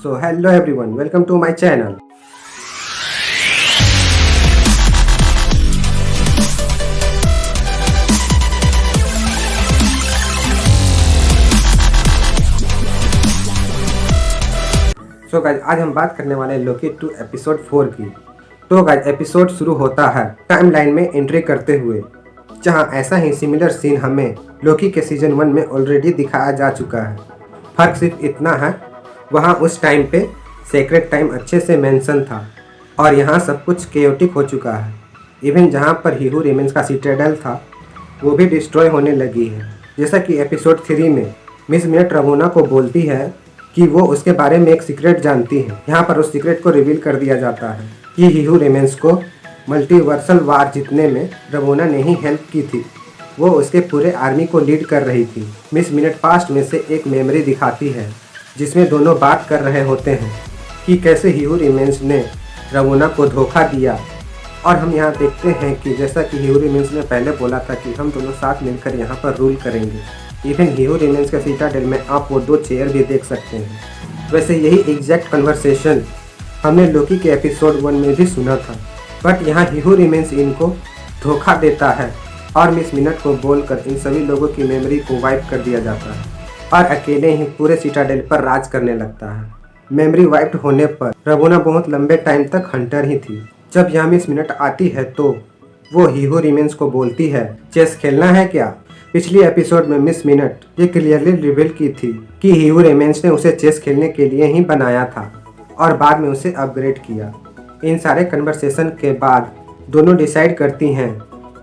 So hello everyone, welcome to my channel. So guys, आज हम बात करने वाले हैं लोकी 2 एपिसोड 4 की। तो गाइज एपिसोड शुरू होता है टाइमलाइन में एंट्री करते हुए, जहां ऐसा ही सिमिलर सीन हमें लोकी के सीजन 1 में ऑलरेडी दिखाया जा चुका है। फर्क सिर्फ इतना है, वहां उस टाइम पे सेक्रेट टाइम अच्छे से मेंशन था और यहाँ सब कुछ केयोटिक हो चुका है। इवन जहाँ पर हीहू रिमेंस का सिटाडेल था वो भी डिस्ट्रॉय होने लगी है। जैसा कि एपिसोड 3 में मिस मिनट रवोना को बोलती है कि वो उसके बारे में एक सीक्रेट जानती है। यहाँ पर उस सीक्रेट को रिवील कर दिया जाता है कि हीहू रिमेंस को मल्टीवर्सल वार जीतने में रवोना ने ही हेल्प की थी। वो उसके पूरे आर्मी को लीड कर रही थी। मिस मिनट पास्ट में से एक मेमोरी दिखाती है जिसमें दोनों बात कर रहे होते हैं कि कैसे हीहू रिमेंस ने रवोना को धोखा दिया। और हम यहाँ देखते हैं कि जैसा कि हीहू रिमेंस ने पहले बोला था कि हम दोनों साथ मिलकर यहाँ पर रूल करेंगे। इवन हीहू रिमेंस के सिटाडेल में आप वो 2 चेयर भी देख सकते हैं। वैसे यही एग्जैक्ट कन्वर्सेशन हमने लोकी के एपिसोड 1 में भी सुना था, बट यहाँ हीहू रिमेंस इनको धोखा देता है और मिस मिनट को बोलकर इन सभी लोगों की मेमोरी को वाइप कर दिया जाता है और अकेले ही पूरे सिटाडेल पर राज करने लगता है। मेमोरी वाइप्ड होने पर रवोना बहुत लंबे टाइम तक हंटर ही थी। जब यहाँ मिस मिनट आती है तो वो हीहू रिमेंस को बोलती है, चेस खेलना है क्या? पिछली एपिसोड में मिस मिनट ये क्लियरली रिवील की थी कि हीहू रिमेंस ने उसे चेस खेलने के लिए ही बनाया था और बाद में उसे अपग्रेड किया। इन सारे कन्वर्सेशन के बाद दोनों डिसाइड करती हैं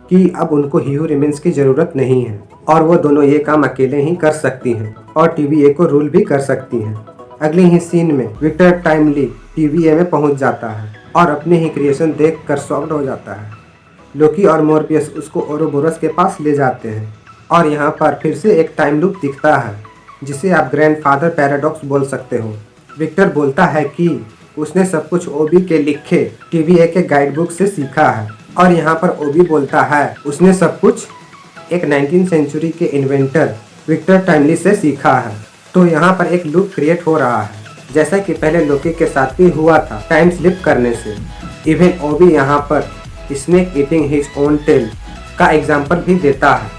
कि अब उनको हीहू रिमेंस की ज़रूरत नहीं है और वो दोनों ये काम अकेले ही कर सकती हैं और TVA को रूल भी कर सकती हैं। अगले ही सीन में विक्टर टाइमली TVA में पहुंच जाता है और अपने ही क्रिएशन देखकर शॉक्ड हो जाता है। लोकी और मॉर्बियस उसको ओरोबोरस के पास ले जाते हैं और यहाँ पर फिर से एक टाइम लूप दिखता है जिसे आप ग्रैंडफादर पैराडॉक्स बोल सकते हो। विक्टर बोलता है कि उसने सब कुछ ओबी के लिखे TVA के गाइड बुक से सीखा है और यहाँ पर ओबी बोलता है उसने सब कुछ एक 19वीं सेंचुरी के इन्वेंटर विक्टर टाइमली से सीखा है। तो यहाँ पर एक लूप क्रिएट हो रहा है, जैसा कि पहले लोकी के साथ भी हुआ था टाइम स्लिप करने से। इवन ओबी यहाँ पर snake eating his own tail का एग्जाम्पल भी देता है,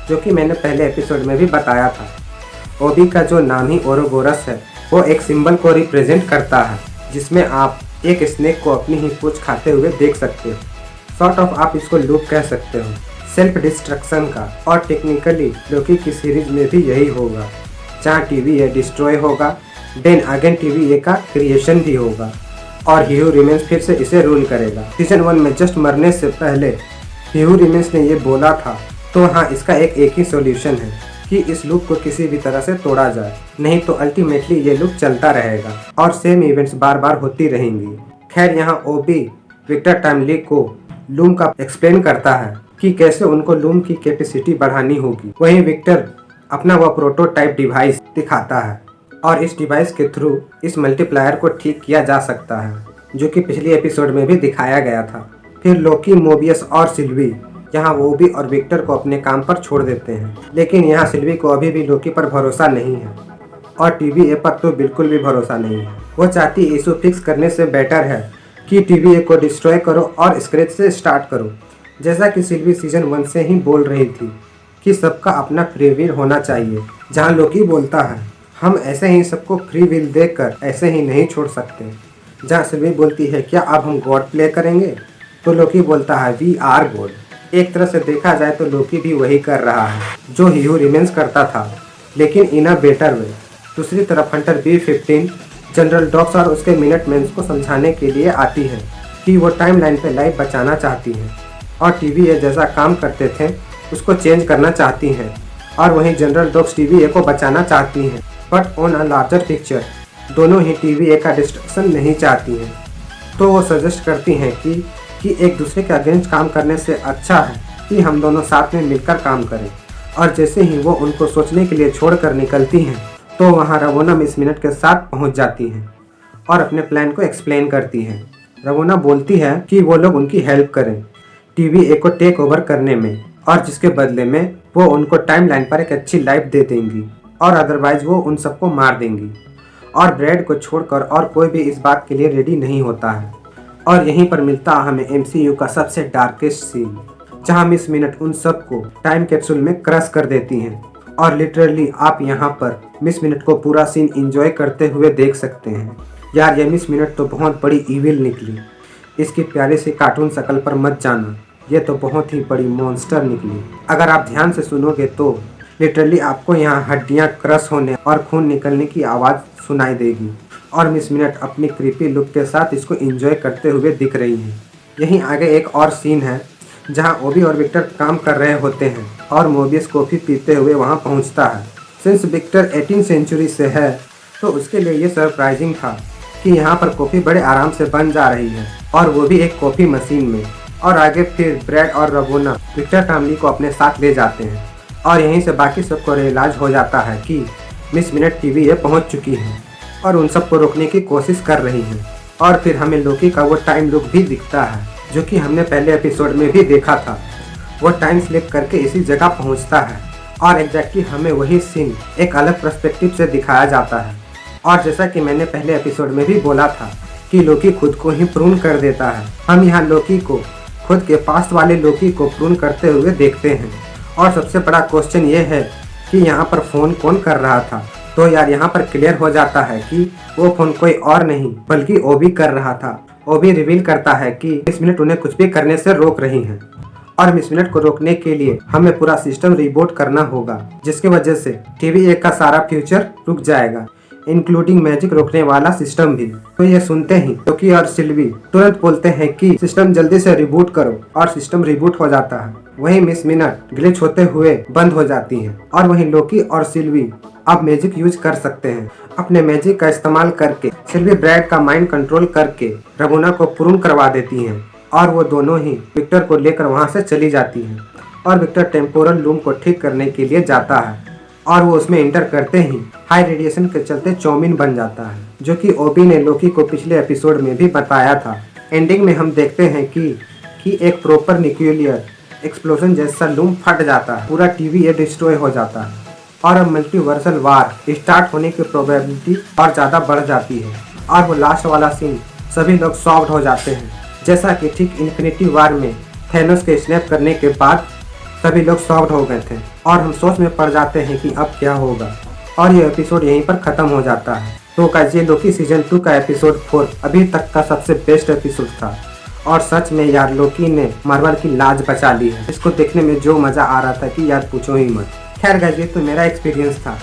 जो कि मैंने पहले एपिसोड में भी बताया था। ओबी का जो नाम ही ओरोबोरस है वो एक सिंबल को रिप्रेजेंट करता है, जिसमें आप एक स्नेक को अपनी ही पूंछ खाते हुए देख सकते हो। सॉर्ट ऑफ आप इसको लूप कह सकते हो, सेल्फ डिस्ट्रक्शन का। और टेक्निकली लोकी की सीरीज में भी यही होगा, जहाँ TVA डिस्ट्रॉय होगा, देन अगेन TVA का क्रिएशन भी होगा और हीहू रिमेंस फिर से इसे रूल करेगा। सीजन 1 में जस्ट मरने से पहले हीहू रिमेंस ने ये बोला था, तो हाँ इसका एक ही सॉल्यूशन है कि इस लूप को किसी भी तरह से तोड़ा जाए, नहीं तो अल्टीमेटली ये लूप चलता रहेगा और सेम इवेंट्स बार बार होती रहेंगी। खैर यहाँ ओबी विक्टर टाइमली को लूम का एक्सप्लेन करता है कि कैसे उनको लूम की कैपेसिटी बढ़ानी होगी। वहीं विक्टर अपना वह प्रोटोटाइप डिवाइस दिखाता है और इस डिवाइस के थ्रू इस मल्टीप्लायर को ठीक किया जा सकता है, जो कि पिछली एपिसोड में भी दिखाया गया था। फिर लोकी, मोबियस और सिल्वी यहाँ ओबी और विक्टर को अपने काम पर छोड़ देते हैं, लेकिन यहाँ सिल्वी को अभी भी लोकी पर भरोसा नहीं है और TVA पर तो बिल्कुल भी भरोसा नहीं है। वो चाहती इशू फिक्स करने से बेटर है कि TVA को डिस्ट्रॉय करो और स्क्रैच से स्टार्ट करो। जैसा कि सिल्वी सीजन 1 से ही बोल रही थी कि सबका अपना फ्री विल होना चाहिए, जहाँ लोकी बोलता है हम ऐसे ही सबको फ्री विल देकर ऐसे ही नहीं छोड़ सकते। जहाँ सिल्वी बोलती है क्या अब हम गॉड प्ले करेंगे, तो लोकी बोलता है वी आर गॉड। एक तरह से देखा जाए तो लोकी भी वही कर रहा है जो हीहू रिमेंस करता था, लेकिन इन अ बेटर वे। दूसरी तरफ हंटर B-15 जनरल डॉक्स और उसके मिनटमैन्स को समझाने के लिए आती है कि वो टाइमलाइन पे लाइफ बचाना चाहती हैं और TVA जैसा काम करते थे उसको चेंज करना चाहती हैं, और वहीं जनरल डॉक्स TVA को बचाना चाहती हैं, but on a larger picture दोनों ही TVA का डिस्ट्रक्शन नहीं चाहती हैं। तो वो सजेस्ट करती हैं कि एक दूसरे के अगेंस्ट काम करने से अच्छा है कि हम दोनों साथ में मिलकर काम करें। और जैसे ही वो उनको सोचने के लिए छोड़कर निकलती हैं तो वहाँ रवोना मिस मिनट के साथ पहुँच जाती हैं और अपने प्लान को एक्सप्लेन करती हैं। रवोना बोलती है कि वो लोग उनकी हेल्प करें TVA को टेक ओवर करने में, और जिसके बदले में वो उनको टाइमलाइन पर एक अच्छी लाइफ दे देंगी और अदरवाइज वो उन सबको मार देंगी। और ब्रैड को छोड़कर और कोई भी इस बात के लिए रेडी नहीं होता है। और यहीं पर मिलता हमें MCU का सबसे डार्केस्ट सीन, जहां मिस मिनट उन सबको टाइम कैप्सूल में क्रश कर देती हैं। और लिटरली आप यहाँ पर मिस मिनट को पूरा सीन एंजॉय करते हुए देख सकते हैं। यार ये मिस मिनट तो बहुत बड़ी इविल निकली। इसकी प्यारे सी कार्टून शक्ल पर मत जाना, ये तो बहुत ही बड़ी मॉन्स्टर निकली। अगर आप ध्यान से सुनोगे तो लिटरली आपको यहाँ हड्डियाँ क्रश होने और खून निकलने की आवाज़ सुनाई देगी। और मिस मिनट अपनी क्रीपी लुक के साथ इसको एंजॉय करते हुए दिख रही हैं। यहीं आगे एक और सीन है जहाँ ओबी और विक्टर काम कर रहे होते हैं और मोबियस कॉफ़ी पीते हुए वहाँ पहुँचता है। सिंस विक्टर 18th सेंचुरी से है तो उसके लिए ये सरप्राइजिंग था कि यहाँ पर कॉफ़ी बड़े आराम से बन जा रही है, और वो भी एक कॉफ़ी मशीन में। और आगे फिर ब्रैड और रवोना विक्टर फैमिली को अपने साथ ले जाते हैं और यहीं से बाकी सबको रियलाइज हो जाता है कि मिस मिनट टीवी ये पहुंच चुकी हैं और उन सबको रोकने की कोशिश कर रही हैं। और फिर हमें लोकी का वो टाइम लूप भी दिखता है जो कि हमने पहले एपिसोड में भी देखा था। वो टाइम स्लिप करके इसी जगह पहुंचता है और एग्जैक्टली हमें वही सीन एक अलग पर्सपेक्टिव से दिखाया जाता है। और जैसा कि मैंने पहले एपिसोड में भी बोला था कि लोकी खुद को ही प्रून कर देता है, हम यहाँ लोकी को खुद के पास्ट वाले लोकी को प्रून करते हुए देखते हैं। और सबसे बड़ा क्वेश्चन ये है कि यहाँ पर फ़ोन कौन कर रहा था। तो यार यहाँ पर क्लियर हो जाता है कि वो फ़ोन कोई और नहीं बल्कि ओबी कर रहा था। ओबी रिवील करता है कि मिस मिनट उन्हें कुछ भी करने से रोक रही हैं और मिस मिनट को रोकने के लिए हमें पूरा सिस्टम रिबूट करना होगा, जिसकी वजह से TV का सारा फ्यूचर रुक जाएगा, इंक्लूडिंग मैजिक रोकने वाला सिस्टम भी। तो ये सुनते ही लोकी और सिल्वी तुरंत बोलते हैं कि सिस्टम जल्दी से रिबूट करो, और सिस्टम रिबूट हो जाता है। वहीं मिस मिनट ग्लिच होते हुए बंद हो जाती हैं और वहीं लोकी और सिल्वी अब मैजिक यूज कर सकते हैं। अपने मैजिक का इस्तेमाल करके सिल्वी ब्रैड का माइंड कंट्रोल करके रवोना को प्रून करवा देती हैं और वो दोनों ही विक्टर को लेकर वहां से चली जाती हैं। और विक्टर टेम्पोरल लूम को ठीक करने के लिए जाता है और वो उसमें एंटर करते ही हाई रेडिएशन के चलते चाउमीन बन जाता है, जो कि ओबी ने लोकी को पिछले एपिसोड में भी बताया था। एंडिंग में हम देखते हैं कि एक प्रॉपर न्यूक्लियर एक्सप्लोजन जैसा लूम फट जाता है, पूरा TV ये डिस्ट्रॉय हो जाता है और अब मल्टीवर्सल वार स्टार्ट होने की प्रोबेबिलिटी और ज़्यादा बढ़ जाती है। और वो लास्ट वाला सीन सभी लोग सॉफ्ट हो जाते हैं, जैसा कि ठीक इन्फिनिटी वार में थैनोस के स्नैप करने के बाद सभी लोग सॉफ्ट हो गए थे और हम सोच में पड़ जाते हैं कि अब क्या होगा। और ये एपिसोड यहीं पर ख़त्म हो जाता है। तो गाइस ये लोकी सीजन 2 का एपिसोड 4 अभी तक का सबसे बेस्ट एपिसोड था। और सच में यार लोकी ने मार्वल की लाज बचा ली है। इसको देखने में जो मज़ा आ रहा था कि यार पूछो ही मत। खैर गाइस ये तो मेरा एक्सपीरियंस था।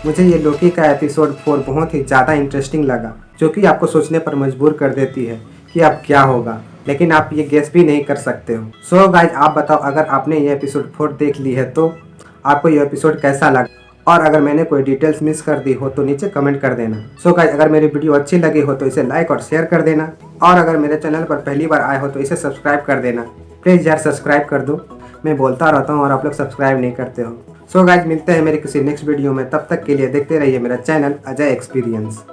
मुझे ये लोकी का एपिसोड 4 बहुत ही ज़्यादा इंटरेस्टिंग लगा, जो कि आपको सोचने पर मजबूर कर देती है कि अब क्या होगा, लेकिन आप ये गेस भी नहीं कर सकते हो। सो गाइज आप बताओ, अगर आपने ये एपिसोड 4 देख ली है तो आपको ये एपिसोड कैसा लगा, और अगर मैंने कोई डिटेल्स मिस कर दी हो तो नीचे कमेंट कर देना। सो गाइज अगर मेरी वीडियो अच्छी लगी हो तो इसे लाइक और शेयर कर देना, और अगर मेरे चैनल पर पहली बार आए हो तो इसे सब्सक्राइब कर देना। प्लीज़ यार सब्सक्राइब कर दो, मैं बोलता रहता हूँ और आप लोग सब्सक्राइब नहीं करते हो। सो गाइज मिलते हैं मेरे किसी नेक्स्ट वीडियो में, तब तक के लिए देखते रहिए मेरा चैनल अजय एक्सपीरियंस।